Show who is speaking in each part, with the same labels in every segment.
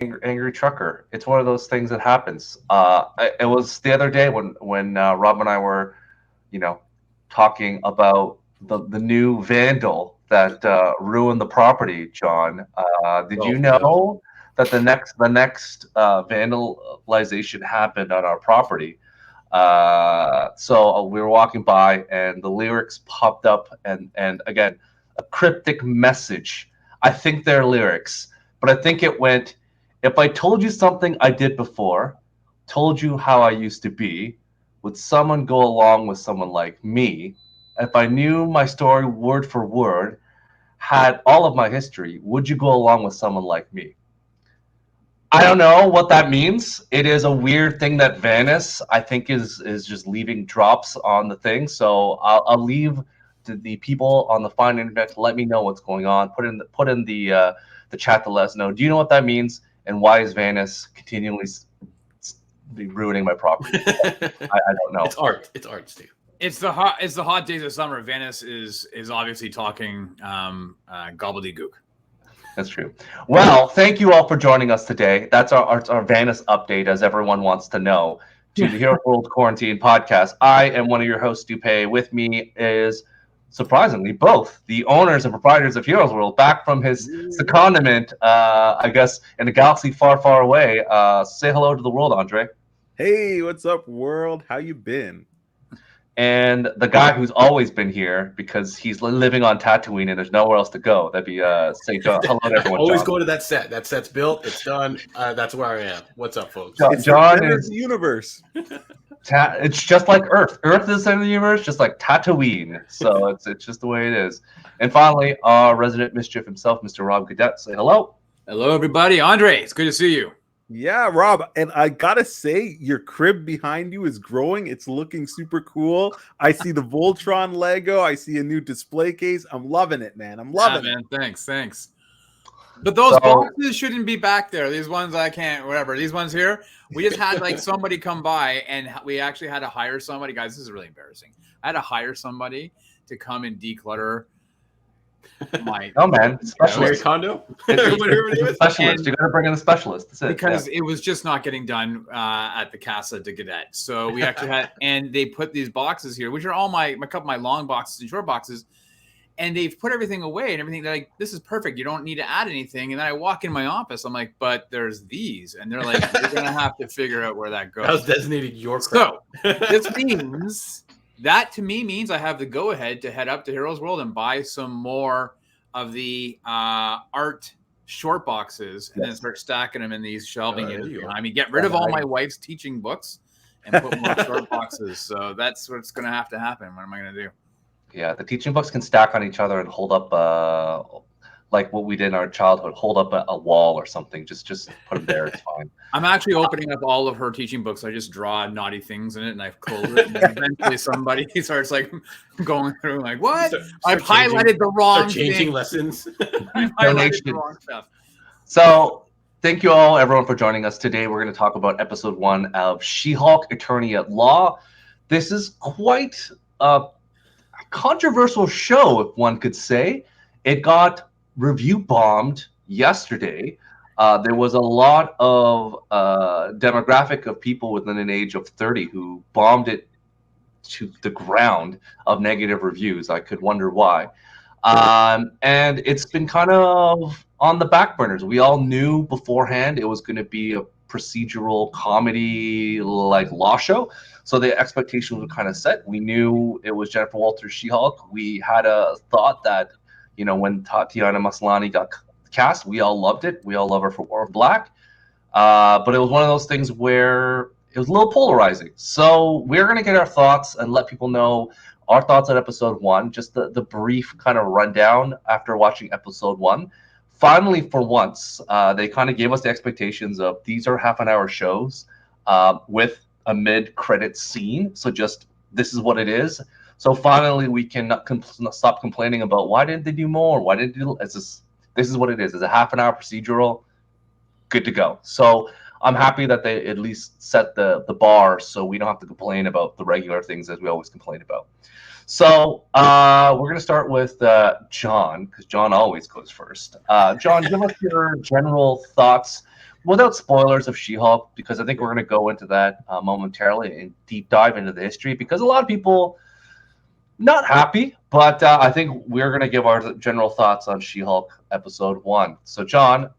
Speaker 1: angry trucker. It's one of those things that happens. It was the other day when Rob and I were, you know, talking about the new vandal that ruined the property. John, did
Speaker 2: Oh,
Speaker 1: you
Speaker 2: yeah.
Speaker 1: know that the next vandalization happened on our property? So we were walking by, and the lyrics popped up, and again, a cryptic message. I think they're lyrics, but I think it went, if I told you something I did before, told you how I used to be, would someone go along with someone like me? If I knew my story word for word, had all of my history, would you go along with someone like me? I don't know what that means. It is a weird thing that Vanis, I think, is just leaving drops on the thing. So I'll leave to the people on the fine internet to let me know what's going on. Put in the chat to let us know. Do you know what that means? And why is Vanis continually be ruining my property? I don't know.
Speaker 2: It's art. It's art, Steve.
Speaker 3: It's the hot days of summer. Venice is obviously talking gobbledygook.
Speaker 1: That's true. Well, thank you all for joining us today. That's our Vanis update, as everyone wants to know, to the Hero World Quarantine podcast. I am one of your hosts, Dupay. With me is, surprisingly, both the owners and proprietors of Heroes World, back from his secondment, I guess, in a galaxy far, far away. Say hello to the world, Andre.
Speaker 4: Hey, what's up, world? How you been?
Speaker 1: And the guy who's always been here because he's living on Tatooine and there's nowhere else to go. That'd be say John. Hello to everyone.
Speaker 2: Always
Speaker 1: John.
Speaker 2: go to that set. That set's built. It's done. That's where I am. What's up, folks?
Speaker 1: John is
Speaker 4: the universe.
Speaker 1: It's just like Earth. Earth is the center of the universe, just like Tatooine. So it's just the way it is. And finally, our resident mischief himself, Mr. Rob Cadet. Say hello.
Speaker 3: Hello, everybody. Andre, it's good to see you.
Speaker 4: Yeah, Rob, and I gotta say, your crib behind you is growing. It's looking super cool. I see the Voltron Lego. I see a new display case. I'm loving it, man. I'm loving it.
Speaker 3: Man. Thanks. But those boxes shouldn't be back there. These ones I can't, whatever. These ones here, we just had like somebody come by, and we actually had to hire somebody. Guys, this is really embarrassing. I had to hire somebody to come and declutter my
Speaker 1: specialist
Speaker 2: condo.
Speaker 1: Specialist. You got to bring in a specialist. That's it.
Speaker 3: Because it was just not getting done at the Casa de Cadet. So we actually had, and they put these boxes here, which are all my long boxes and short boxes, and they've put everything away and everything. They're like, "This is perfect. You don't need to add anything." And then I walk in my office. I'm like, "But there's these," and they're like, "You're gonna have to figure out where that goes."
Speaker 2: I was designated your crap.
Speaker 3: So this means. That to me means I have the go-ahead to head up to Heroes World and buy some more of the art short boxes and then start stacking them in these shelving units. I mean, get rid of all my wife's teaching books and put more short boxes. So that's what's going to have to happen. What am I going to do?
Speaker 1: Yeah, the teaching books can stack on each other and hold up, like what we did in our childhood, hold up a wall or something. Just put them there. It's fine.
Speaker 3: I'm actually opening up all of her teaching books. I just draw naughty things in it and I close it. And then eventually somebody starts like going through like, what? I've highlighted the wrong
Speaker 2: changing lessons.
Speaker 3: I've highlighted the wrong stuff.
Speaker 1: So thank you all, everyone, for joining us today. We're going to talk about episode 1 of She-Hulk, Attorney at Law. This is quite a controversial show, if one could say. It got review bombed yesterday. There was a lot of demographic of people within an age of 30 who bombed it to the ground of negative reviews. I could wonder why. And it's been kind of on the back burners. We all knew beforehand it was going to be a procedural comedy like law show. So the expectations were kind of set. We knew it was Jennifer Walters' She-Hulk. We had a thought that, when Tatiana Maslany got cast, we all loved it. We all love her for War of Black. But it was one of those things where it was a little polarizing. So we're going to get our thoughts and let people know our thoughts on episode 1, just the brief kind of rundown after watching episode 1. Finally, for once, they kind of gave us the expectations of these are half-an-hour shows with a mid-credit scene. So just this is what it is. So finally, we can stop complaining about why didn't they do more? Why didn't they do this is what it is. It's a half-an-hour procedural. Good to go. So I'm happy that they at least set the bar so we don't have to complain about the regular things as we always complain about. So we're going to start with John, because John always goes first. John, give us your general thoughts. without spoilers of She-Hulk, because I think we're going to go into that momentarily and deep dive into the history, because a lot of people not happy, but I think we're going to give our general thoughts on She-Hulk episode 1. So, John,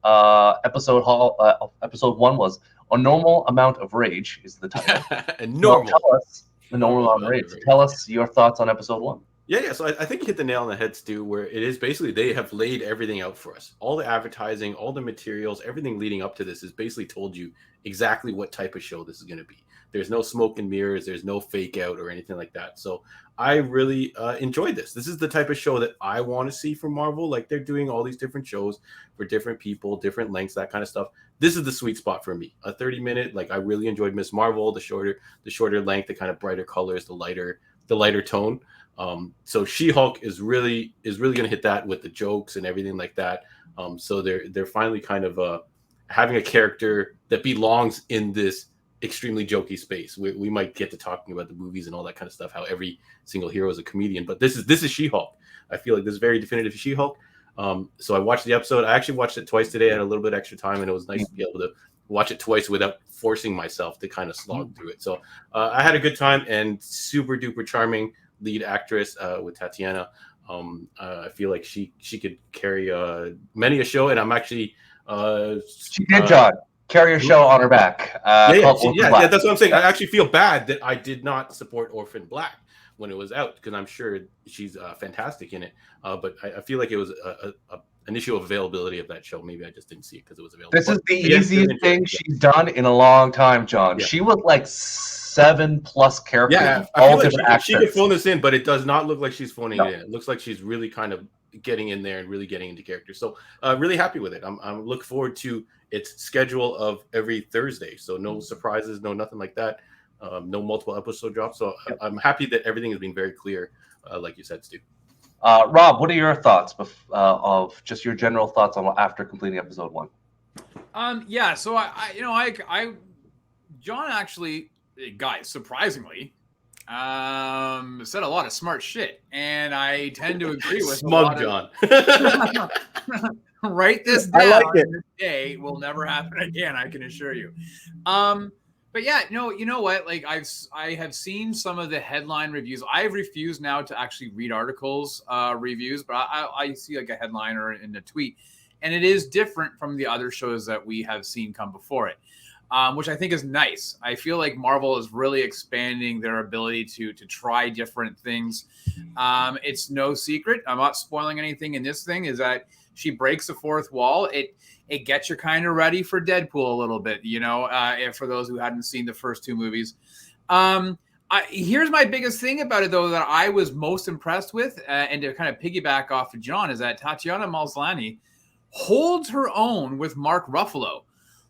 Speaker 1: episode 1 was A Normal Amount of Rage is the title.
Speaker 2: Normal.
Speaker 1: So tell us a normal amount of rage. Tell us your thoughts on episode 1.
Speaker 2: Yeah. So I think you hit the nail on the head, Stu, where it is basically they have laid everything out for us. All the advertising, all the materials, everything leading up to this is basically told you exactly what type of show this is going to be. There's no smoke and mirrors. There's no fake out or anything like that. So I really enjoyed this. This is the type of show that I want to see from Marvel. Like, they're doing all these different shows for different people, different lengths, that kind of stuff. This is the sweet spot for me. A 30-minute, like, I really enjoyed Miss Marvel, the shorter length, the kind of brighter colors, the lighter tone. So She-Hulk is really going to hit that with the jokes and everything like that. So they're finally kind of having a character that belongs in this extremely jokey space. We might get to talking about the movies and all that kind of stuff, how every single hero is a comedian, but this is She-Hulk. I feel like this is very definitive She-Hulk. So I watched the episode. I actually watched it twice today. I had a little bit extra time, and it was nice to be able to watch it twice without forcing myself to kind of slog through it. So I had a good time, and super duper charming lead actress with Tatiana. I feel like she could carry many a show, and I'm actually
Speaker 1: she did, John. Carry your show on her back.
Speaker 2: Yeah, that's what I'm saying. I actually feel bad that I did not support Orphan Black when it was out, because I'm sure she's fantastic in it. But I feel like it was an issue of availability of that show. Maybe I just didn't see it because it was available.
Speaker 1: This is the easiest thing she's done in a long time, John. Yeah. She was like 7+ characters.
Speaker 2: Yeah, I feel like she could phone this in, but it does not look like she's phoning it in. It looks like she's really kind of getting in there and really getting into character. So really happy with it. I'm looking forward to its schedule of every Thursday. So no surprises, no nothing like that. No multiple episode drops. So I'm happy that everything is being very clear, like you said, Stu.
Speaker 1: Rob, what are your thoughts of just your general thoughts on after completing episode 1?
Speaker 3: Yeah. So I John actually, guys, surprisingly, said a lot of smart shit, and I tend to agree with
Speaker 2: smug John.
Speaker 3: Write this down.
Speaker 4: I like it.
Speaker 3: This day will never happen again, I can assure you. But yeah, no, you know what? Like, I have seen some of the headline reviews. I've refused now to actually read articles reviews, but I see like a headline or in a tweet, and it is different from the other shows that we have seen come before it. Which I think is nice. I feel like Marvel is really expanding their ability to try different things. It's no secret, I'm not spoiling anything in this thing, is that she breaks the fourth wall. It gets you kind of ready for Deadpool a little bit, for those who hadn't seen the first 2 movies. Here's my biggest thing about it, though, that I was most impressed with, and to kind of piggyback off of John, is that Tatiana Maslany holds her own with Mark Ruffalo.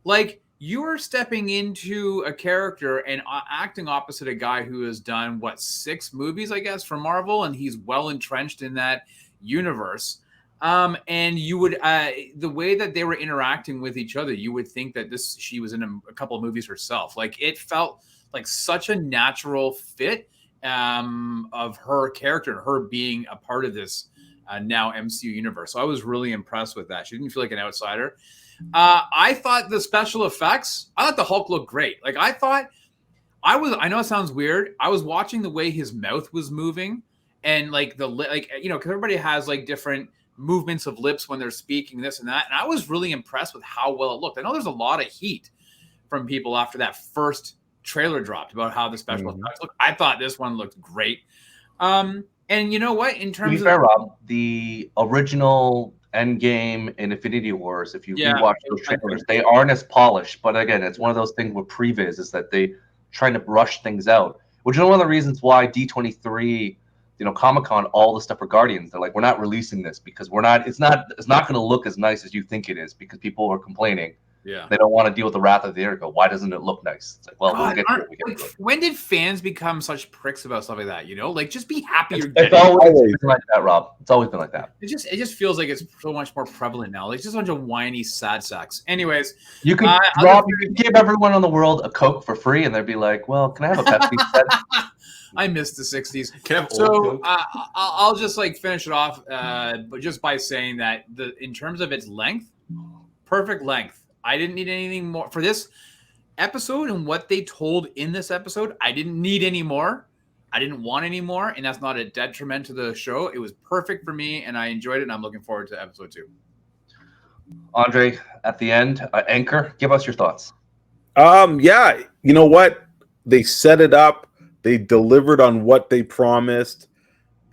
Speaker 3: Like, you are stepping into a character and acting opposite a guy who has done, 6 movies, I guess, for Marvel, and he's well entrenched in that universe. And you would, the way that they were interacting with each other, you would think that she was in a couple of movies herself. Like, it felt like such a natural fit of her character, her being a part of this now MCU universe. So I was really impressed with that. She didn't feel like an outsider. I thought the special effects, I thought the Hulk looked great. Like, I know it sounds weird. I was watching the way his mouth was moving, and like because everybody has like different movements of lips when they're speaking, this and that. And I was really impressed with how well it looked. I know there's a lot of heat from people after that first trailer dropped about how the special effects look. I thought this one looked great. And you know what? In terms of
Speaker 1: Rob, the original Endgame and Infinity Wars, if you rewatch those trailers, they aren't as polished. But again, it's one of those things with previs is that they trying to brush things out, which is one of the reasons why D23, Comic-Con, all the stuff for Guardians, they're like, we're not releasing this because it's not going to look as nice as you think it is, because people are complaining.
Speaker 3: Yeah,
Speaker 1: they don't want to deal with the wrath of the air. Go, why doesn't it look nice? It's like, well, we'll get to it.
Speaker 3: When did fans become such pricks about stuff like that? Like, just be happy.
Speaker 1: It's always been like that, Rob. It's always been like that.
Speaker 3: It just feels like it's so much more prevalent now. Like, just a bunch of whiny sad sacks. Anyways,
Speaker 1: you could Rob, you could give everyone in the world a Coke for free, and they'd be like, well, can I have a Pepsi instead?
Speaker 3: I missed the 60s.
Speaker 2: Can I have
Speaker 3: so I'll just like finish it off, but just by saying that in terms of its length, perfect length. I didn't need anything more for this episode and what they told in this episode. I didn't need any more. I didn't want any more, and that's not a detriment to the show. It was perfect for me, and I enjoyed it, and I'm looking forward to episode 2.
Speaker 1: Andre, at the end, Anchor, give us your thoughts.
Speaker 4: Yeah, you know what? They set it up. They delivered on what they promised,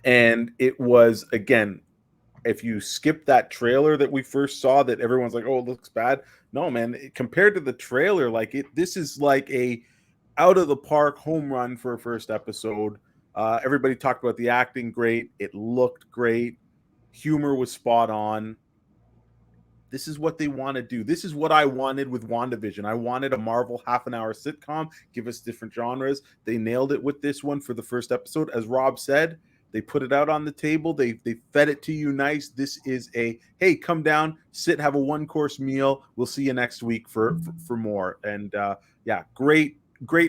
Speaker 4: and it was, again, if you skip that trailer that we first saw that everyone's like, oh, it looks bad. No, man, compared to the trailer, this is like a out of the park home run for a first episode. Everybody talked about the acting great. It looked great. Humor was spot on. This is what they want to do. This is what I wanted with WandaVision. I wanted a Marvel half-an-hour sitcom, give us different genres. They nailed it with this one for the first episode. As Rob said, they put it out on the table. They fed it to you nice. This is hey, come down, sit, have a one-course meal. We'll see you next week for more. And yeah, great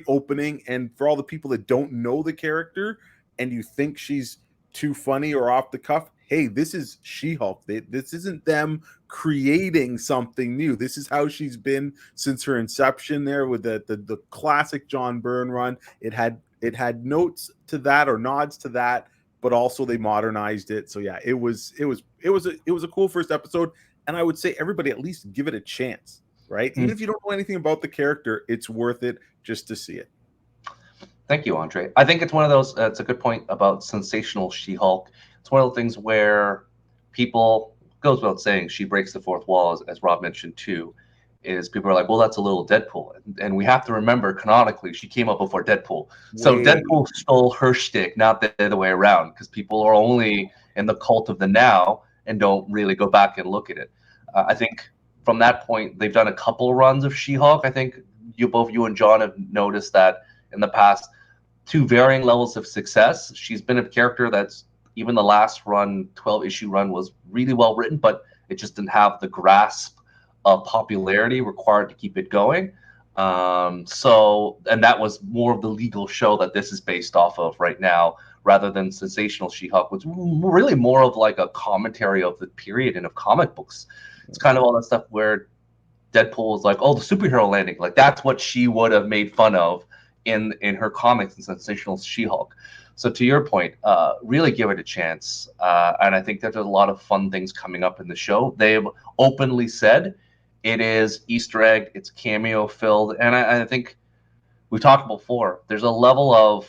Speaker 4: opening. And for all the people that don't know the character and you think she's too funny or off the cuff, hey, this is She-Hulk. This isn't them creating something new. This is how she's been since her inception there with the classic John Byrne run. It had notes to that or nods to that, but also they modernized it. So yeah, it was a cool first episode, and I would say everybody at least give it a chance, right? Even if you don't know anything about the character, it's worth it just to see it.
Speaker 1: Thank you, Andre. I think it's one of those, it's a good point about sensational She-Hulk. It's one of the things where people, goes without saying, she breaks the fourth wall, as Rob mentioned too, is people are like, well, that's a little Deadpool. And we have to remember, canonically, she came up before Deadpool. So Deadpool stole her shtick, not the other way around, because people are only in the cult of the now and don't really go back and look at it. I think from that point, they've done a couple runs of She-Hulk. I think both you and John have noticed that in the past, to varying levels of success. She's been a character that's, even the last run, 12-issue run, was really well written, but it just didn't have the grasp of popularity required to keep it going. And that was more of the legal show that this is based off of right now, rather than Sensational She-Hulk, which was really more of like a commentary of the period and of comic books. It's kind of all that stuff where Deadpool was like, oh, the superhero landing. Like, that's what she would have made fun of in her comics in Sensational She-Hulk. So to your point, really give it a chance. And I think there's a lot of fun things coming up in the show. They've openly said it is Easter egg, it's cameo filled. And I think we talked before, there's a level of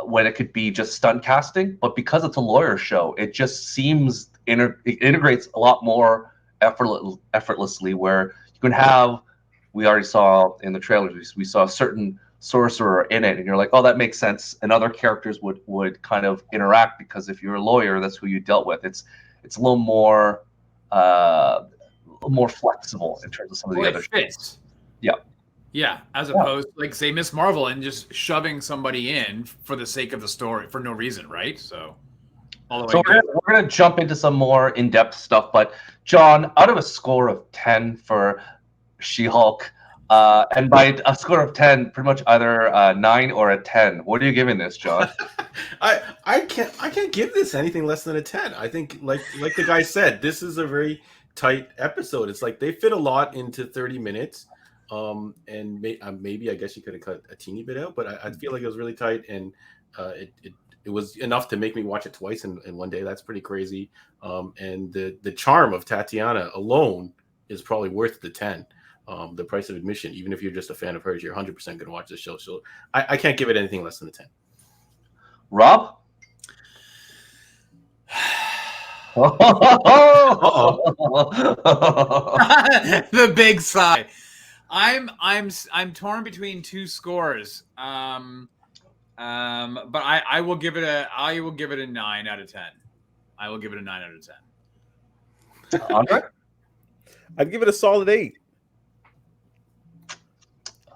Speaker 1: when it could be just stunt casting, but because it's a lawyer show, it just seems it integrates a lot more effortlessly, where you can have, we already saw in the trailers, we saw a certain sorcerer in it, and you're like, oh, that makes sense. And other characters would kind of interact, because if you're a lawyer, that's who you dealt with. It's a little more flexible in terms of some of the other
Speaker 3: fits.
Speaker 1: Yeah,
Speaker 3: as opposed to, like, say, Miss Marvel and just shoving somebody in for the sake of the story for no reason, right? So all the way.
Speaker 1: So we're gonna jump into some more in-depth stuff. But John, out of a score of 10 for She-Hulk, and by a score of 10, pretty much either a 9 or a 10. What are you giving this, John?
Speaker 2: I can't give this anything less than a 10. I think, like the guy said, this is a very tight episode. It's like they fit a lot into 30 minutes. And maybe I guess you could have cut a teeny bit out, but I feel like it was really tight, and it was enough to make me watch it twice in one day. That's pretty crazy. And the charm of Tatiana alone is probably worth the 10. The price of admission, even if you're just a fan of hers, you're 100% going to watch this show. So I can't give it anything less than a 10.
Speaker 1: Rob?
Speaker 3: The big sigh. I'm torn between two scores. But I will give it a 9 out of 10. I will give it a 9 out of 10.
Speaker 1: Andre?
Speaker 4: I'd give it a solid 8.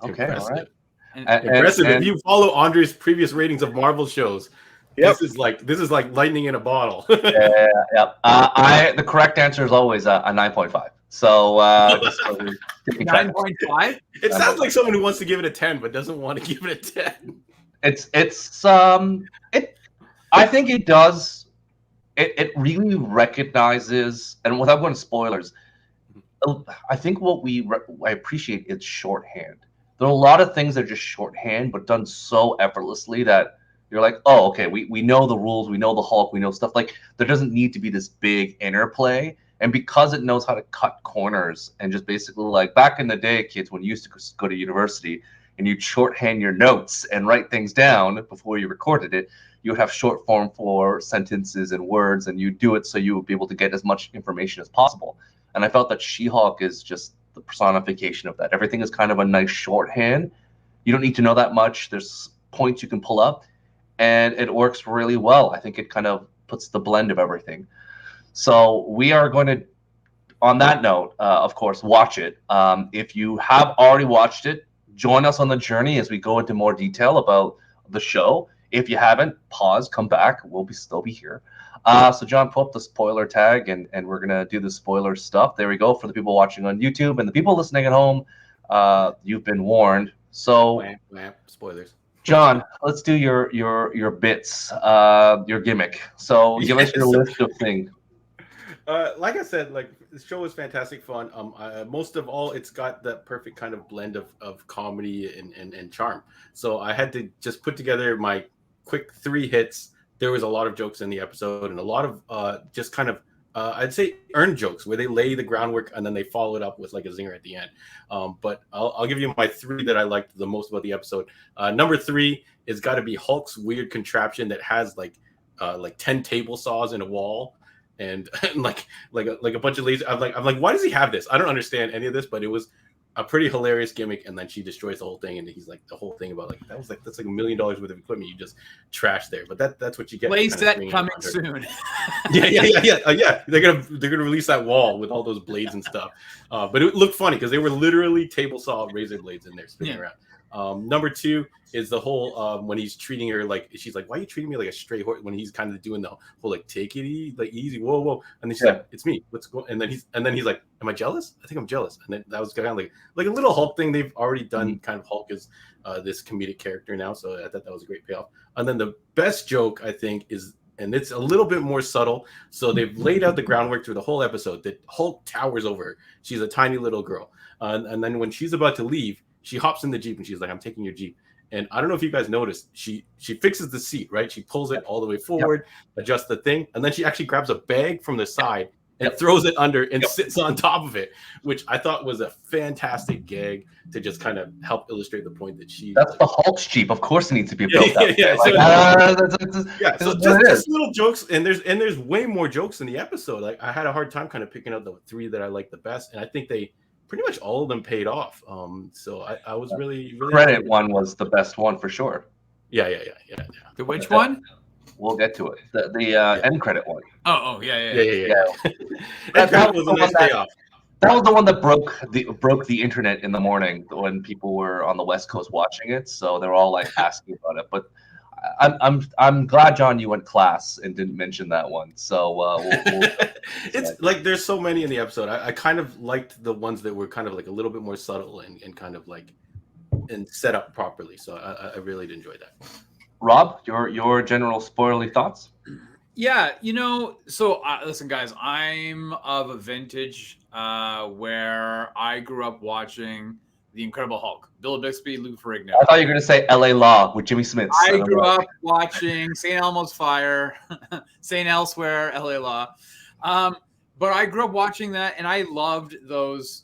Speaker 1: Okay,
Speaker 2: Impressive.
Speaker 1: all right.
Speaker 2: Impressive. If you follow Andre's previous ratings of Marvel shows,
Speaker 4: Yep.
Speaker 2: this is like lightning in a bottle.
Speaker 1: Yeah. The correct answer is always a 9.5. So
Speaker 3: 9.5.
Speaker 2: It sounds like someone who wants to give it a 10 but doesn't want to give it a 10.
Speaker 1: I think it does. It really recognizes, and without going to spoilers, I think what I appreciate is shorthand. There are a lot of things that are just shorthand, but done so effortlessly that you're like, oh, okay, we know the rules, we know the Hulk, we know stuff. Like there doesn't need to be this big interplay. And because it knows how to cut corners and just basically like back in the day, kids, when you used to go to university and you'd shorthand your notes and write things down before you recorded it, you would have short form for sentences and words, and you do it so you would be able to get as much information as possible. And I felt that She-Hulk is just the personification of that. Everything is kind of a nice shorthand. You don't need to know that much. There's points you can pull up, and it works really well. I think it kind of puts the blend of everything. So we are going to, on that note, of course, watch it. If you have already watched it, join us on the journey as we go into more detail about the show. If you haven't, pause, come back. We'll still be here. So John, pull up the spoiler tag, and we're going to do the spoiler stuff. There we go. For the people watching on YouTube and the people listening at home, you've been warned. So
Speaker 2: spoilers.
Speaker 1: John, let's do your bits, your gimmick. So give us your list of things.
Speaker 2: Like I said, like the show is fantastic fun. Most of all, it's got that perfect kind of blend of comedy and charm. So I had to just put together my quick 3 hits. There was a lot of jokes in the episode and a lot of just kind of I'd say earned jokes where they lay the groundwork and then they follow it up with like a zinger at the end. But I'll give you my 3 that I liked the most about the episode. Number 3 is got to be Hulk's weird contraption that has like 10 table saws in a wall. And like a bunch of lasers. I'm like, why does he have this? I don't understand any of this, but it was a pretty hilarious gimmick. And then she destroys the whole thing, and he's like, the whole thing about that's like $1 million worth of equipment you just trashed there. But that's what you get.
Speaker 3: Play set coming soon.
Speaker 2: Yeah. They're gonna release that wall with all those blades and stuff. But it looked funny because they were literally table saw razor blades in there spinning around. Number 2 is the whole when he's treating her like, she's like, why are you treating me like a stray horse? When he's kind of doing the whole like, take it easy, like easy, whoa, and then she's like, it's me, what's going? And then he's like, am I jealous? I think I'm jealous. And then that was kind of like a little Hulk thing. They've already done kind of Hulk as this comedic character now, so I thought that was a great payoff. And then the best joke I think is, and it's a little bit more subtle. So they've laid out the groundwork through the whole episode that Hulk towers over her. She's a tiny little girl, and then when she's about to leave, she hops in the Jeep and she's like, I'm taking your Jeep. And I don't know if you guys noticed, she fixes the seat, right? She pulls it all the way forward, adjusts the thing, and then she actually grabs a bag from the side and throws it under and sits on top of it, which I thought was a fantastic gag to just kind of help illustrate the point that
Speaker 1: that's the Hulk's Jeep. Of course it needs to be built
Speaker 2: So just little jokes, and there's way more jokes in the episode. Like I had a hard time kind of picking out the 3 that I liked the best, and I think they pretty much all of them paid off. So I was really
Speaker 1: credit one was the best one for sure.
Speaker 2: Yeah.
Speaker 3: The which one?
Speaker 1: We'll get to it. The end credit one.
Speaker 3: Oh yeah.
Speaker 1: That was a nice payoff. That was the one that broke the internet in the morning when people were on the West Coast watching it. So they're all like asking about it. But I'm glad, John, you went class and didn't mention that one. So we'll
Speaker 2: it's like there's so many in the episode. I kind of liked the ones that were kind of like a little bit more subtle and kind of like and set up properly. So I really did enjoy that.
Speaker 1: Rob, your general spoilerly thoughts?
Speaker 3: Yeah, so listen, guys, I'm of a vintage where I grew up watching The Incredible Hulk, Bill Bixby, Lou Ferrigno.
Speaker 1: I thought you were going to say L.A. Law with Jimmy Smits.
Speaker 3: I grew up watching St. Elmo's Fire, St. Elsewhere, L.A. Law. But I grew up watching that, and I loved those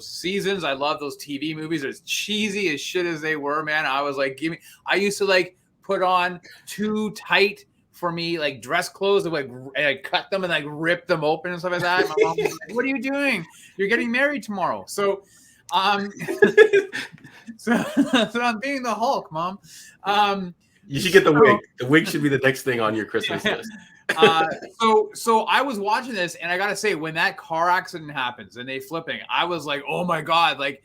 Speaker 3: seasons. I love those TV movies. As cheesy as shit as they were, man. I was like, I used to like put on too tight for me, like dress clothes, and I'd cut them and like rip them open and stuff like that. My mom was like, "What are you doing? You're getting married tomorrow." So, so I'm being the Hulk, Mom.
Speaker 2: You should get the wig. The wig should be the next thing on your Christmas list.
Speaker 3: So I was watching this, and I gotta say, when that car accident happens and they flipping, I was like, oh my god! Like,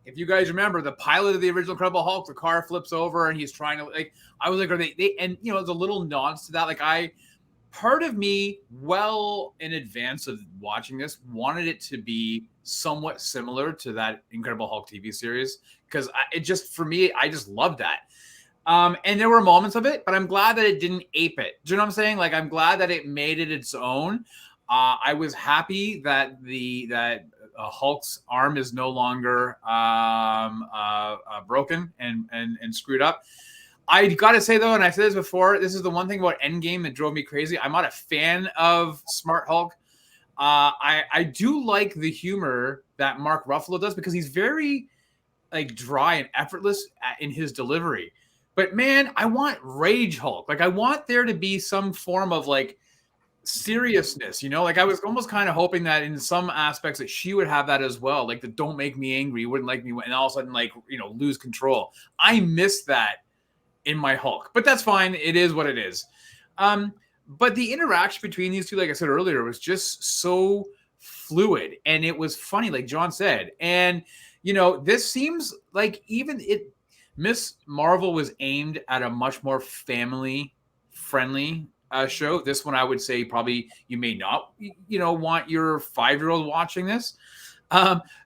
Speaker 3: if you guys remember the pilot of the original Incredible Hulk, the car flips over and he's trying to I was like, are they and there's a little nods to that. Like part of me, well in advance of watching this, wanted it to be somewhat similar to that Incredible Hulk TV series because I just loved that. And there were moments of it, but I'm glad that it didn't ape it. Do you know what I'm saying? Like, I'm glad that it made it its own. I was happy that Hulk's arm is no longer broken and screwed up. I got to say, though, and I said this before, this is the one thing about Endgame that drove me crazy. I'm not a fan of Smart Hulk. I do like the humor that Mark Ruffalo does because he's very like dry and effortless in his delivery. But man, I want Rage Hulk. Like I want there to be some form of like seriousness, you know, like I was almost kind of hoping that in some aspects that she would have that as well, like the don't make me angry, you wouldn't like me, and all of a sudden like, you know, lose control. I miss that in my Hulk, but that's fine. It is what it is. But the interaction between these two, like I said earlier, was just so fluid, and it was funny, like John said. And you know, this seems like even Miss Marvel was aimed at a much more family friendly show. This one, I would say, probably you may not, you know, want your 5-year-old watching this,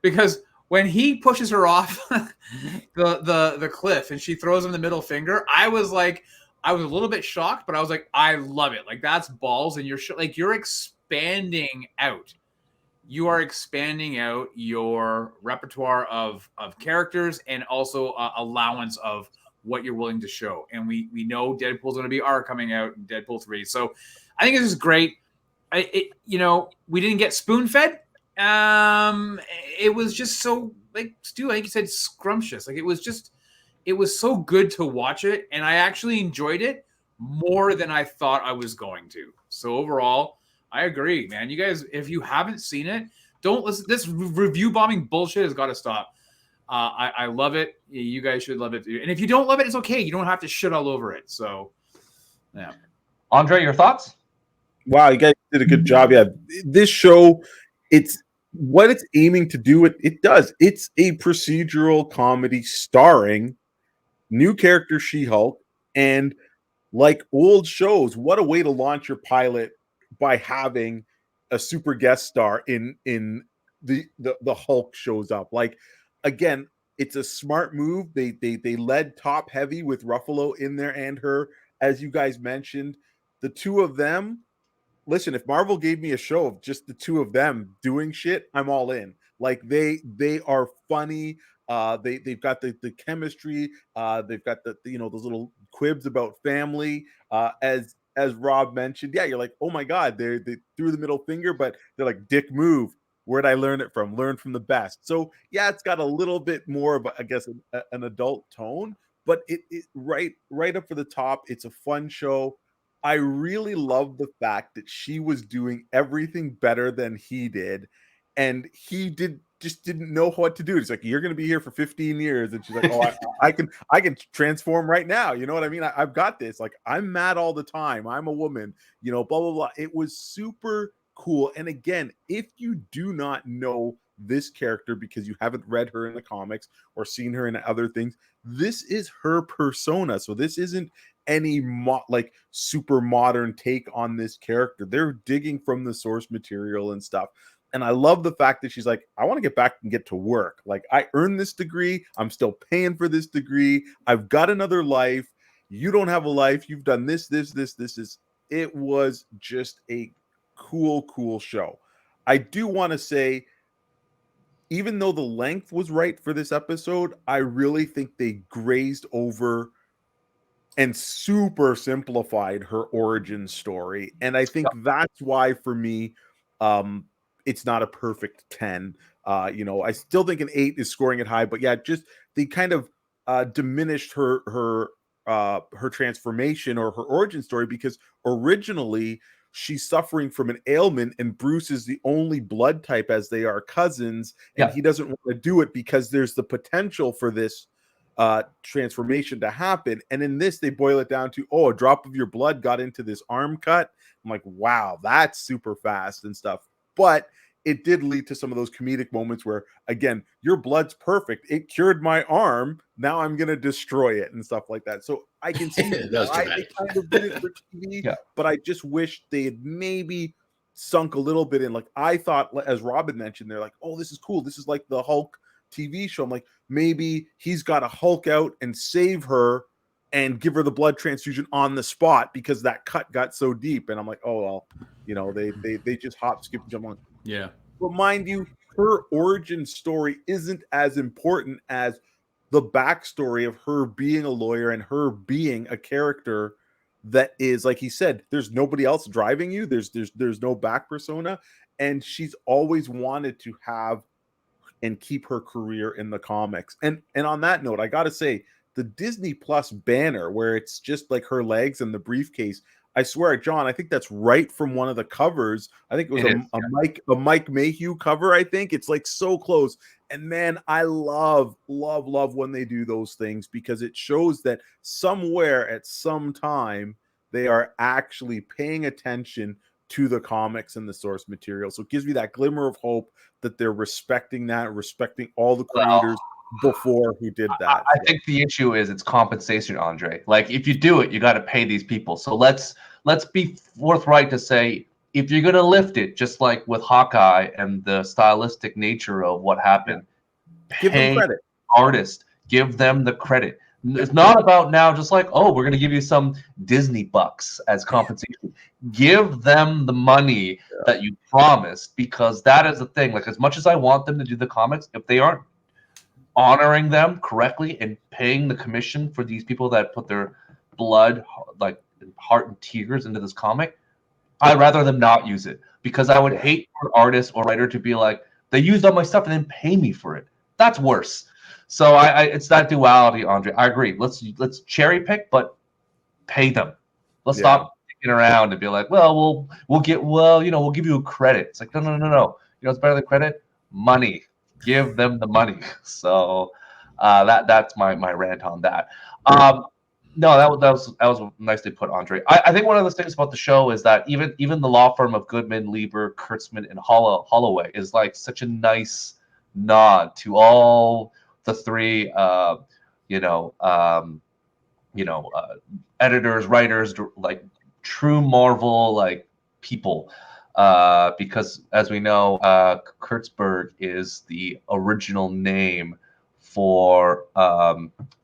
Speaker 3: because when he pushes her off the cliff and she throws him the middle finger, I was a little bit shocked, but I was like, I love it. Like that's balls, and you're expanding out. You are expanding out your repertoire of characters and also allowance of what you're willing to show. And we know Deadpool's going to be coming out in Deadpool 3. So I think this is great. You know, we didn't get spoon-fed. It was just so, like Stu, I think you said scrumptious. Like it was so good to watch it. And I actually enjoyed it more than I thought I was going to. So overall, I agree, man. You guys, if you haven't seen it, don't listen. This review bombing bullshit has got to stop. I love it. You guys should love it too. And if you don't love it, it's okay. You don't have to shit all over it. So, yeah.
Speaker 1: Andre, your thoughts?
Speaker 4: Wow, you guys did a good job. Yeah, this show, it's what it's aiming to do. It does. It's a procedural comedy starring new character She-Hulk, and like old shows, what a way to launch your pilot by having a super guest star in the Hulk shows up. Like again, it's a smart move. They led top heavy with Ruffalo in there and her, as you guys mentioned. The two of them, listen, if Marvel gave me a show of just the two of them doing shit, I'm all in. Like they are funny. They've got the chemistry. They've got the you know, those little quibs about family. As Rob mentioned, yeah, you're like, oh my God, they threw the middle finger, but they're like, dick move. Where'd I learn it from? Learn from the best. So yeah, it's got a little bit more of, I guess, an adult tone, but it right up for the top. It's a fun show. I really love the fact that she was doing everything better than he did, and he just didn't know what to do. It's like, you're going to be here for 15 years. And she's like, oh, I can transform right now. You know what I mean? I've got this. Like, I'm mad all the time. I'm a woman, you know, blah, blah, blah. It was super cool. And again, if you do not know this character because you haven't read her in the comics or seen her in other things, this is her persona. So this isn't any like super modern take on this character. They're digging from the source material and stuff. And I love the fact that she's like, I want to get back and get to work. Like, I earned this degree. I'm still paying for this degree. I've got another life. You don't have a life. You've done this. It was just a cool show. I do want to say, even though the length was right for this episode, I really think they grazed over and super simplified her origin story. And I think that's why, for me, it's not a perfect 10. You know, I still think an 8 is scoring it high, but yeah, just they kind of diminished her transformation or her origin story, because originally she's suffering from an ailment and Bruce is the only blood type, as they are cousins, and he doesn't want to do it because there's the potential for this transformation to happen. And in this, they boil it down to, oh, a drop of your blood got into this arm cut. I'm like, wow, that's super fast and stuff. But it did lead to some of those comedic moments where, again, your blood's perfect. It cured my arm. Now I'm going to destroy it and stuff like that. So I can see why they kind of did it for TV, but I just wish they had maybe sunk a little bit in. Like, I thought, as Robin mentioned, they're like, oh, this is cool. This is like the Hulk TV show. I'm like, maybe he's got to Hulk out and save her and give her the blood transfusion on the spot because that cut got so deep. And I'm like, oh well, you know, they just hop, skip, jump on.
Speaker 3: Yeah.
Speaker 4: But mind you, her origin story isn't as important as the backstory of her being a lawyer and her being a character that is, like he said, there's nobody else driving you. There's no back persona, and she's always wanted to have and keep her career in the comics. And on that note, I gotta say, the Disney Plus banner where it's just like her legs and the briefcase, I swear, John, I think that's right from one of the covers. I think it was a Mike Mayhew cover. I think it's like so close. And man, I love when they do those things because it shows that somewhere at some time they are actually paying attention to the comics and the source material. So it gives me that glimmer of hope that they're respecting all the creators before who did that.
Speaker 1: I think the issue is it's compensation, Andre. Like if you do it, you got to pay these people. So let's be forthright to say, if you're going to lift it, just like with Hawkeye and the stylistic nature of what happened,
Speaker 4: give them credit.
Speaker 1: Artists, give them the credit. It's not about now just like, oh, we're going to give you some Disney bucks as compensation. Give them the money that you promised, because that is the thing. Like, as much as I want them to do the comics, if they aren't honoring them correctly and paying the commission for these people that put their blood, like heart and tears into this comic, I'd rather them not use it, because I would hate for artist or writer to be like, they used all my stuff and then pay me for it. That's worse. So it's that duality, Andre. I agree. Let's cherry pick, but pay them. Let's stop kicking around and be like, well, we'll give you a credit. It's like, no. You know, it's better than credit. Money. Give them the money. So that's my rant on that. No, that was nicely put, Andre. I think one of the things about the show is that even the law firm of Goodman, Lieber, Kurtzman, and Holloway is like such a nice nod to all the three, editors, writers, like true Marvel like people. Because as we know, Kurtzberg is the original name for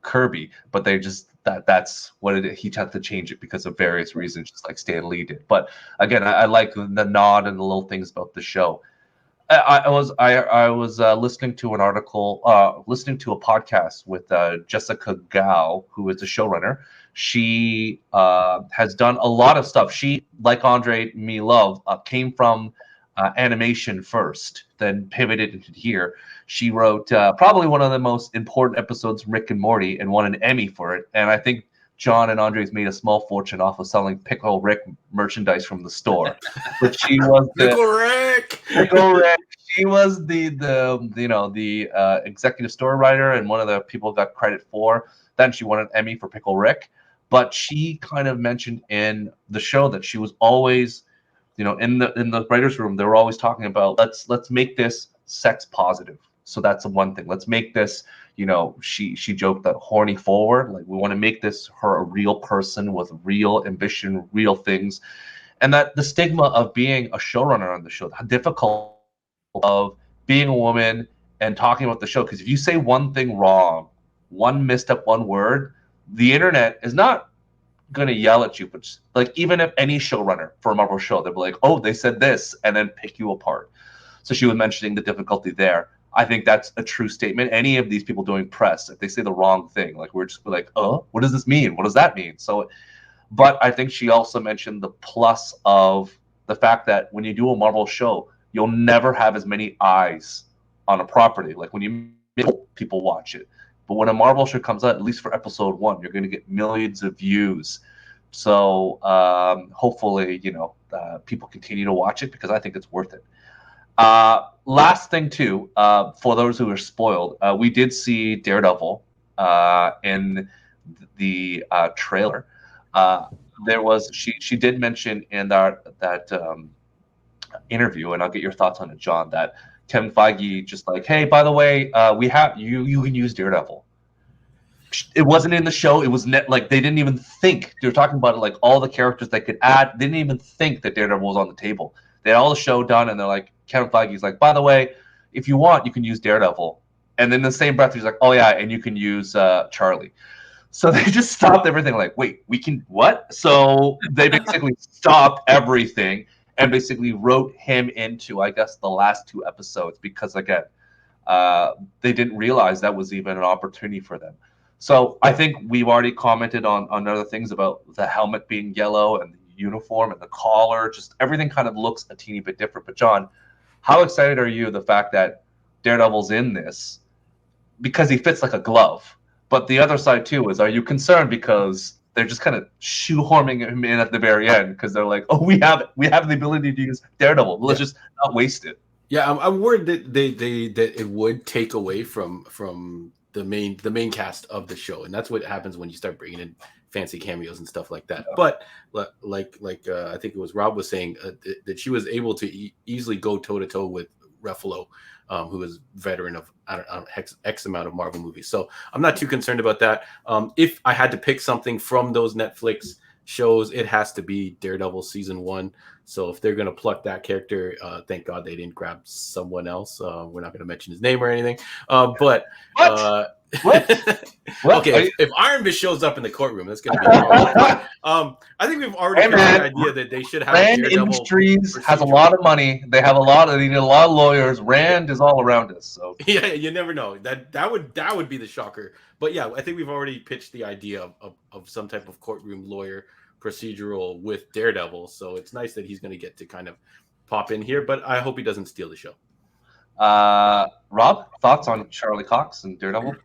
Speaker 1: Kirby, but they just that's what it is. He had to change it because of various reasons, just like Stan Lee did. But again, I like the nod and the little things about the show. I was listening to an article, listening to a podcast with Jessica Gao, who is a showrunner. She has done a lot of stuff. She, like Andre Me Love, came from animation first, then pivoted into here. She wrote probably one of the most important episodes, Rick and Morty, and won an Emmy for it. And I think John and Andre's made a small fortune off of selling Pickle Rick merchandise from the store. But she was
Speaker 2: Pickle Rick.
Speaker 1: She was the executive story writer, and one of the people got credit for. Then she won an Emmy for Pickle Rick. But she kind of mentioned in the show that she was always, in the writers' room, they were always talking about let's make this sex positive. So that's the one thing. Let's make this, she joked that horny forward. Like, we want to make this her a real person with real ambition, real things. And that the stigma of being a showrunner on the show, how difficult of being a woman and talking about the show. Because if you say one thing wrong, one missed up one word, the internet is not going to yell at you. But like, even if any showrunner for a Marvel show, they'll be like, oh, they said this, and then pick you apart. So she was mentioning the difficulty there. I think that's a true statement. Any of these people doing press, if they say the wrong thing, like, we're just like, oh, what does this mean? What does that mean? So, but I think she also mentioned the plus of the fact that when you do a Marvel show, you'll never have as many eyes on a property. Like, when you people watch it. But when a Marvel show comes out, at least for episode 1, you're going to get millions of views. So hopefully, people continue to watch it, because I think it's worth it. Last thing too, for those who are spoiled, we did see Daredevil in the trailer. There was she did mention in that interview, and I'll get your thoughts on it, John, that Kevin Feige just like, hey, by the way, we have you can use Daredevil. It wasn't in the show. It was like they didn't even think. They were talking about it, like all the characters they could add. They didn't even think that Daredevil was on the table. They had all the show done, and they're like, Kevin Feige's like, by the way, if you want, you can use Daredevil. And then in the same breath, he's like, oh yeah, and you can use Charlie. So they just stopped everything. Like, wait, we can what? So they basically stopped everything and basically wrote him into, I guess, the last 2 episodes because again, they didn't realize that was even an opportunity for them. So I think we've already commented on other things about the helmet being yellow and the uniform and the collar. Just everything kind of looks a teeny bit different. But John, how excited are you the fact that Daredevil's in this because he fits like a glove? But the other side too is, are you concerned because they're just kind of shoehorning him in at the very end because they're like, oh, we have the ability to use Daredevil. Let's just not waste it.
Speaker 2: Yeah, I'm worried that that it would take away from the main cast of the show, and that's what happens when you start bringing in fancy cameos and stuff like that. Yeah. But like I think it was Rob was saying that she was able to easily go toe to toe with Ruffalo, who is veteran of X amount of Marvel movies. So I'm not too concerned about that. If I had to pick something from those Netflix shows, it has to be Daredevil season 1. So if they're going to pluck that character, thank God they didn't grab someone else. We're not going to mention his name or anything. But okay, if Iron Fist shows up in the courtroom, that's going to be I think we've already got the idea that they should have
Speaker 1: Rand Industries has a lot of money. They have they need a lot of lawyers. Rand is all around us. So
Speaker 2: yeah, you never know. That would be the shocker. But yeah, I think we've already pitched the idea of some type of courtroom lawyer procedural with Daredevil. So it's nice that he's going to get to kind of pop in here, but I hope he doesn't steal the show.
Speaker 1: Rob, thoughts on Charlie Cox and Daredevil?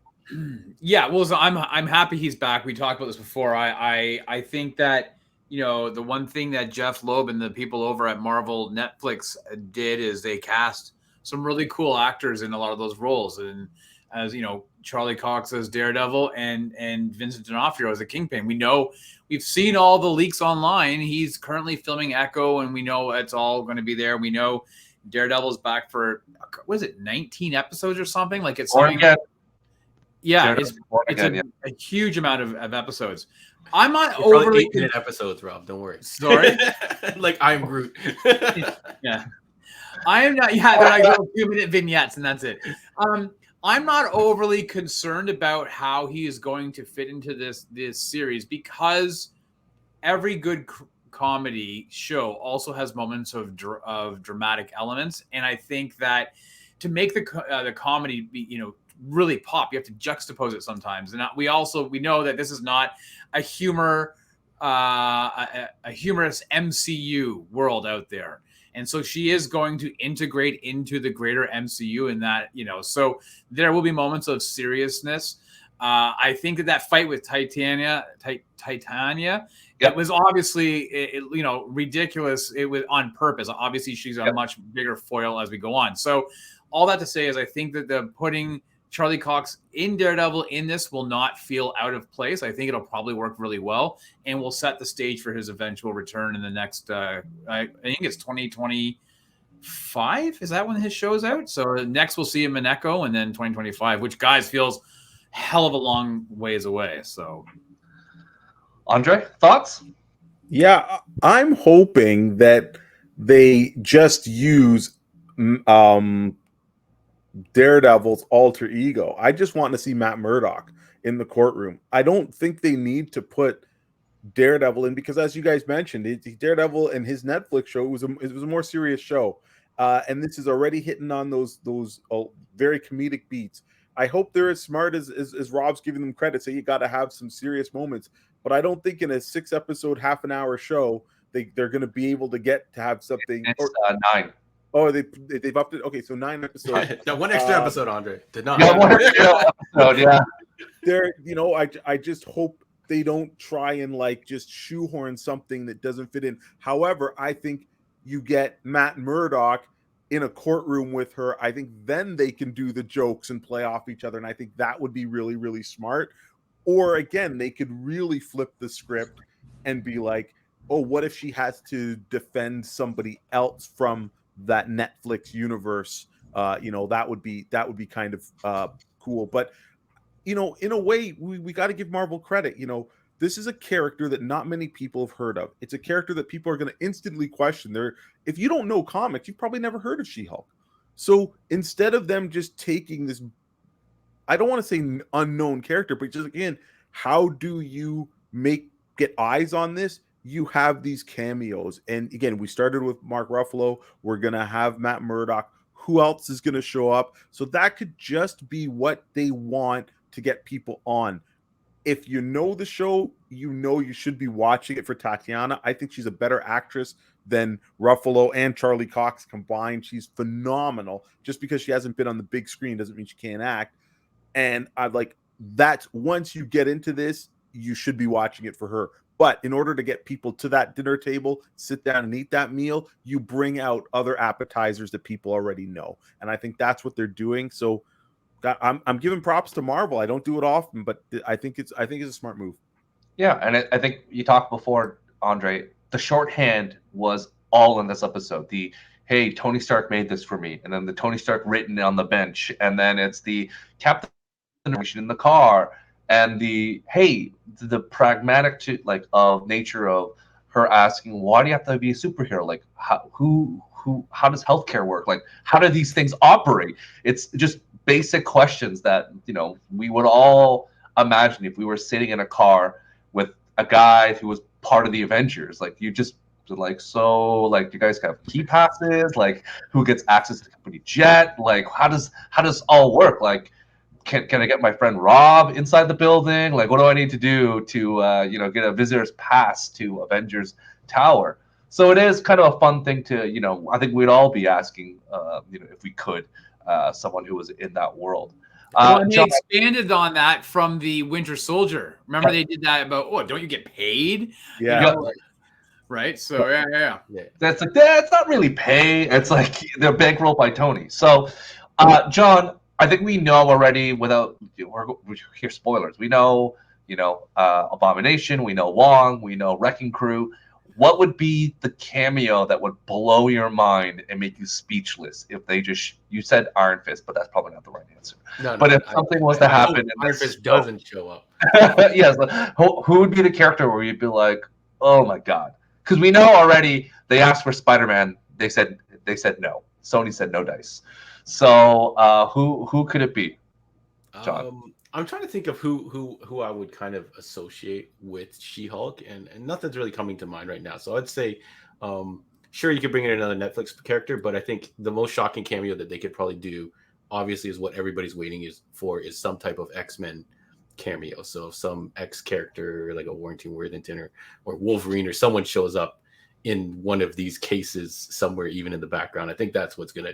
Speaker 3: Yeah, well, so I'm happy he's back. We talked about this before. I think that, you know, the one thing that Jeff Loeb and the people over at Marvel Netflix did is they cast some really cool actors in a lot of those roles. And as you know, Charlie Cox as Daredevil and Vincent D'Onofrio as the Kingpin. We've seen all the leaks online. He's currently filming Echo, and we know it's all going to be there. We know Daredevil's back for, what is it, 19 episodes or something? Like it's something. Yeah, it's a huge amount of episodes. I'm not overly
Speaker 2: 8-minute episodes, Rob. Don't worry.
Speaker 3: Sorry,
Speaker 2: like I'm Groot.
Speaker 3: Yeah, I am not. Yeah, they're like little 2-minute vignettes, and that's it. I'm not overly concerned about how he is going to fit into this series because every good comedy show also has moments of dramatic elements, and I think that to make the comedy be, you know, really pop, you have to juxtapose it sometimes. And we know that this is not a humorous MCU world out there. And so she is going to integrate into the greater MCU in that, you know, so there will be moments of seriousness. I think that fight with Tatiana, it was obviously, you know, ridiculous. It was on purpose. Obviously, she's a much bigger foil as we go on. So all that to say is I think that the putting Charlie Cox in Daredevil in this will not feel out of place. I think it'll probably work really well and will set the stage for his eventual return in the next, I think it's 2025. Is that when his show is out? So next we'll see him in Echo, and then 2025, which, guys, feels hell of a long ways away. So,
Speaker 1: Andre, thoughts?
Speaker 4: Yeah, I'm hoping that they just use Daredevil's alter ego. I just want to see Matt Murdock in the courtroom. I don't think they need to put Daredevil in because, as you guys mentioned, Daredevil and his Netflix show was a more serious show, and this is already hitting on those very comedic beats. I hope they're as smart as Rob's giving them credit. So you got to have some serious moments, but I don't think in a 6-episode, half-an-hour show they're going to be able to get to have something.
Speaker 1: It's 9.
Speaker 4: Oh, they've upped it. Okay, so 9 episodes.
Speaker 2: That one extra episode, Andre. Did not.
Speaker 1: Yeah, one extra episode. Yeah.
Speaker 4: There, you know, I just hope they don't try and like just shoehorn something that doesn't fit in. However, I think you get Matt Murdock in a courtroom with her. I think then they can do the jokes and play off each other, and I think that would be really, really smart. Or again, they could really flip the script and be like, oh, what if she has to defend somebody else from that Netflix universe? You know, that would be kind of cool. But you know, in a way, we got to give Marvel credit. You know, this is a character that not many people have heard of. It's a character that people are going to instantly question. If you don't know comics, you've probably never heard of She-Hulk. So instead of them just taking this, I don't want to say unknown character, but just again how do you get eyes on this? You have these cameos. And again, we started with Mark Ruffalo. We're going to have Matt Murdock. Who else is going to show up? So that could just be what they want to get people on. If you know the show, you know you should be watching it for Tatiana. I think she's a better actress than Ruffalo and Charlie Cox combined. She's phenomenal. Just because she hasn't been on the big screen doesn't mean she can't act. And I'd like that. Once you get into this, you should be watching it for her. But in order to get people to that dinner table, sit down and eat that meal, you bring out other appetizers that people already know. And I think that's what they're doing. So I'm giving props to Marvel. I don't do it often, but I think it's a smart move.
Speaker 1: Yeah, and I think you talked before, Andre. The shorthand was all in this episode. The hey, Tony Stark made this for me, and then the Tony Stark written on the bench, and then it's the Captain in the car, and the hey, the pragmatic nature of her asking, why do you have to be a superhero? Like how does healthcare work? Like how do these things operate? It's just basic questions that we would all imagine if we were sitting in a car with a guy who was part of the Avengers. Like you just like, so like, you guys have key passes? Like who gets access to the company jet? Like how does all work? Like can I get my friend Rob inside the building? Like what do I need to do to get a visitor's pass to Avengers Tower? So it is kind of a fun thing to I think we'd all be asking if we could. Someone who was in that world.
Speaker 3: And they expanded on that from the Winter Soldier. Remember they did that about, don't you get paid?
Speaker 4: Yeah.
Speaker 3: Right. So yeah.
Speaker 1: That's like it's not really pay. It's like they're bankrolled by Tony. So, John, I think we know already. Without we hear spoilers, we know Abomination. We know Wong. We know Wrecking Crew. What would be the cameo that would blow your mind and make you speechless if they you said Iron Fist, but that's probably not the right answer. But if something was to happen,
Speaker 2: Iron Fist doesn't show up.
Speaker 1: Yes, who would be the character where you'd be like, oh my god? Because we know already they asked for Spider-Man, they said no. Sony said no dice. So who could it be, John?
Speaker 2: I'm trying to think of who I would kind of associate with She-Hulk, and nothing's really coming to mind right now. So I'd say, sure, you could bring in another Netflix character, but I think the most shocking cameo that they could probably do, obviously, is what everybody's waiting for is some type of X-Men cameo. So if some X character like a Warrington Worthington or Wolverine or someone shows up in one of these cases somewhere, even in the background, I think that's what's gonna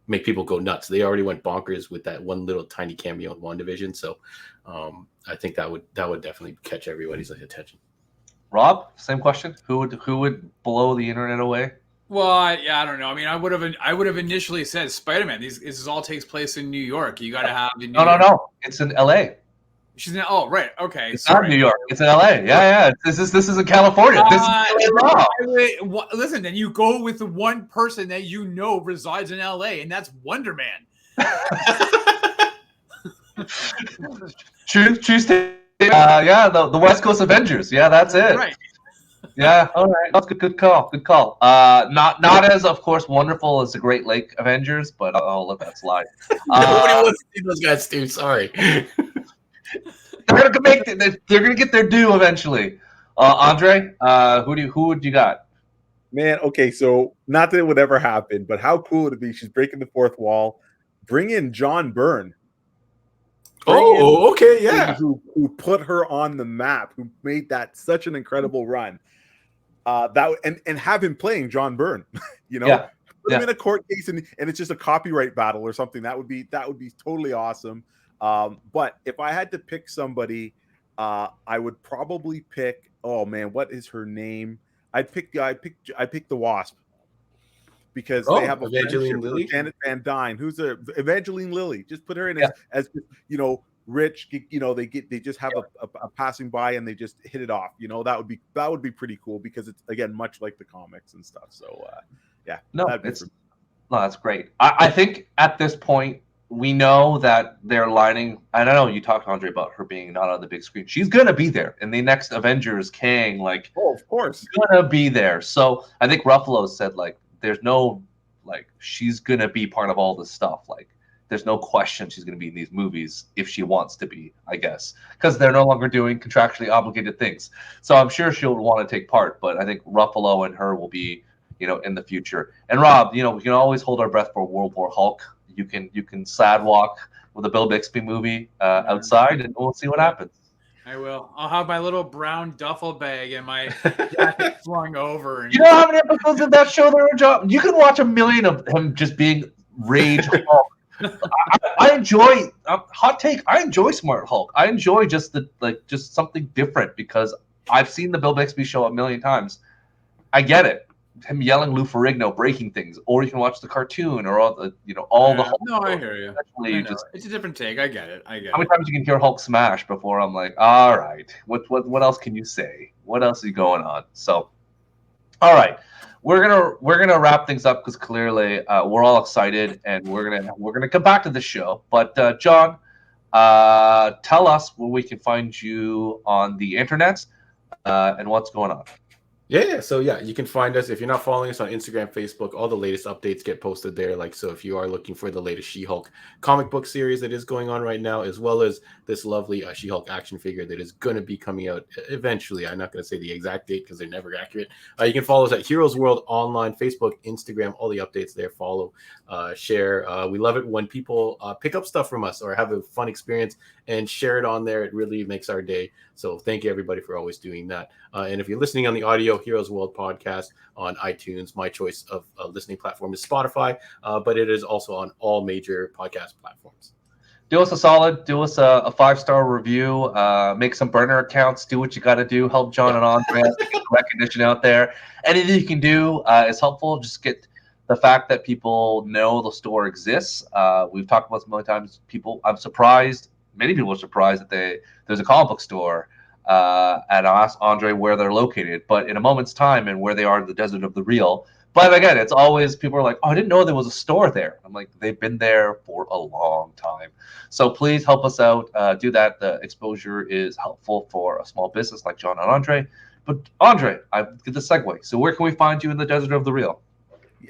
Speaker 2: make people go nuts. They already went bonkers with that one little tiny cameo in WandaVision. So I think that would definitely catch everybody's attention.
Speaker 1: Rob, same question. Who would blow the internet away?
Speaker 3: Well, I don't know. I mean, I would have initially said Spider-Man. This all takes place in New York. You got to have the
Speaker 1: No. It's in L.A.
Speaker 3: She's in. Oh, right. Okay.
Speaker 1: It's not New York. It's in L.A. Yeah. This is in California.
Speaker 3: Listen, then you go with the one person that resides in L.A., and that's Wonder Man.
Speaker 1: True. The West Coast Avengers. Yeah, that's it.
Speaker 3: Right.
Speaker 1: Yeah. All right. That's good call. Good call. Not as, of course, wonderful as the Great Lake Avengers, but I'll let that slide.
Speaker 2: Nobody wants to see those guys, Stu. Sorry.
Speaker 1: They're gonna get their due eventually. Andre, who would you got?
Speaker 4: Man, okay, so not that it would ever happen, but how cool would it be? She's breaking the fourth wall. Bring in John Byrne.
Speaker 2: Okay, yeah.
Speaker 4: Who put her on the map? Who made that such an incredible run? And have him playing John Byrne. Put him in a court case and it's just a copyright battle or something. That would be totally awesome. But if I had to pick somebody, I would probably pick. Oh man, what is her name? I pick the Wasp because they have a
Speaker 2: Evangeline Lilly,
Speaker 4: Janet Van Dyne, who's Evangeline Lilly. Just put her in as rich. They just have a passing by and they just hit it off. That would be pretty cool because it's again much like the comics and stuff. So
Speaker 1: that's great. I think at this point, we know that they're lining. I don't know. You talked, Andre, about her being not on the big screen. She's gonna be there in the next Avengers. Kang, like,
Speaker 4: of course,
Speaker 1: gonna be there. So I think Ruffalo said there's no she's gonna be part of all this stuff. Like there's no question she's going to be in these movies if she wants to be, I guess, because they're no longer doing contractually obligated things. So I'm sure she'll want to take part, but I think Ruffalo and her will be, in the future. And Rob, we can always hold our breath for World War Hulk. You can sad walk with a Bill Bixby movie outside, and we'll see what happens.
Speaker 3: I will. I'll have my little brown duffel bag and my jacket flung over. And
Speaker 1: you know how many episodes of that show there are, John? You can watch a million of him just being Rage Hulk. I enjoy hot take. I enjoy Smart Hulk. I enjoy just something different because I've seen the Bill Bixby show a million times. I get it. Him yelling Lou Ferrigno, breaking things, or you can watch the cartoon or all the Hulk.
Speaker 3: No, I hear you.
Speaker 1: Just,
Speaker 3: it's a different take. I get it.
Speaker 1: How many times you can hear Hulk smash before I'm like, all right, what else can you say? What else is going on? So, all right, we're gonna wrap things up because clearly we're all excited and we're gonna come back to the show. But John, tell us where we can find you on the internet and what's going on.
Speaker 2: So you can find us if you're not following us on Instagram, Facebook. All the latest updates get posted there. So if you are looking for the latest She-Hulk comic book series that is going on right now, as well as this lovely She-Hulk action figure that is going to be coming out eventually. I'm not going to say the exact date because they're never accurate. You can follow us at Heroes World online, Facebook, Instagram, all the updates there. Follow, share. We love it when people pick up stuff from us or have a fun experience and share it on there. It really makes our day. So thank you everybody for always doing that. And if you're listening on the audio, Heroes World podcast on iTunes. My choice of listening platform is Spotify, but it is also on all major podcast platforms.
Speaker 1: Do us a solid. Do us a 5-star review. Make some burner accounts. Do what you got to do. Help John and Andre get the recognition out there. Anything you can do is helpful. Just get the fact that people know the store exists. We've talked about this many times. I'm surprised. Many people are surprised that there's a comic book store. And I'll ask Andre where they're located, but in a moment's time and where they are in the desert of the real. But again, it's always people are like, oh, I didn't know there was a store there. I'm like, they've been there for a long time. So please help us out. Do that. The exposure is helpful for a small business like John and Andre. But Andre, I get the segue. So where can we find you in the desert of the real?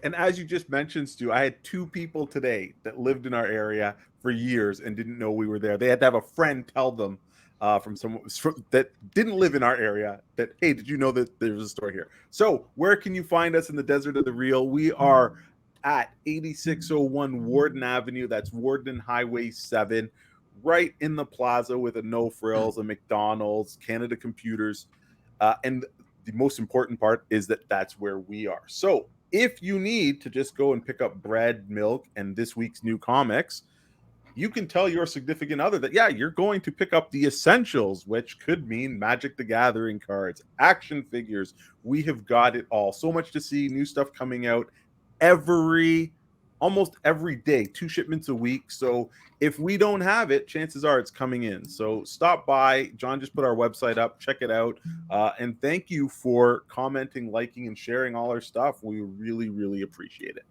Speaker 4: And as you just mentioned, Stu, I had 2 people today that lived in our area for years and didn't know we were there. They had to have a friend tell them from someone that didn't live in our area that, hey, did you know that there's a store here? So where can you find us in the desert of the real? We are at 8601 Warden Avenue. That's Warden Highway 7, right in the plaza with a No Frills, a McDonald's, Canada Computers. And the most important part is that that's where we are. So if you need to just go and pick up bread, milk, and this week's new comics, you can tell your significant other that, you're going to pick up the essentials, which could mean Magic the Gathering cards, action figures. We have got it all. So much to see, new stuff coming out almost every day, 2 shipments a week. So if we don't have it, chances are it's coming in. So stop by. John just put our website up. Check it out. And thank you for commenting, liking, and sharing all our stuff. We really, really appreciate it.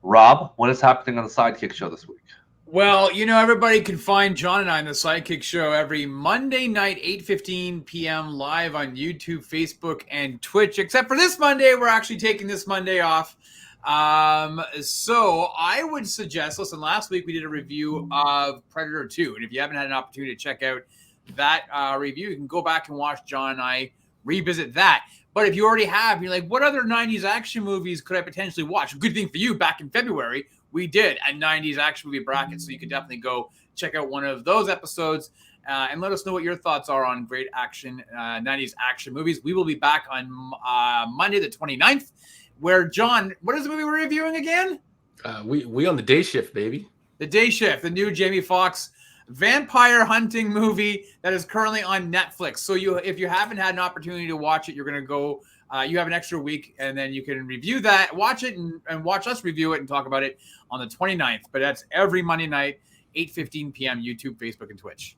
Speaker 1: Rob, what is happening on the Sidekick show this week?
Speaker 3: Well, everybody can find John and I on the Sidekick Show every Monday night, 8:15 p.m. live on YouTube, Facebook, and Twitch. Except for this Monday, we're actually taking this Monday off. So I would suggest, listen, last week we did a review of Predator 2. And if you haven't had an opportunity to check out that review, you can go back and watch John and I revisit that. But if you already have, you're like, what other 90s action movies could I potentially watch? Good thing for you, back in February, we did a 90s action movie bracket, so you can definitely go check out one of those episodes and let us know what your thoughts are on great action 90s action movies. We will be back on Monday the 29th, where, John, what is the movie we're reviewing again?
Speaker 2: We on the day shift, baby.
Speaker 3: The Day Shift, the new Jamie Foxx vampire hunting movie that is currently on Netflix. So if you haven't had an opportunity to watch it, you're going to go you have an extra week, and then you can review that, watch it, and watch us review it and talk about it on the 29th. But that's every Monday night, 8:15 p.m., YouTube, Facebook, and Twitch.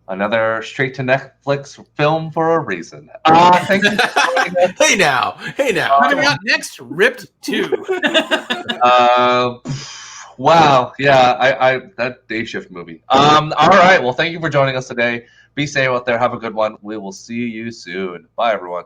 Speaker 1: Another straight to Netflix film for a reason. Thank you.
Speaker 2: Hey now.
Speaker 3: Coming up next, Ripped 2.
Speaker 1: Wow. Yeah, I that Day Shift movie. All right. Well, thank you for joining us today. Be safe out there. Have a good one. We will see you soon. Bye, everyone.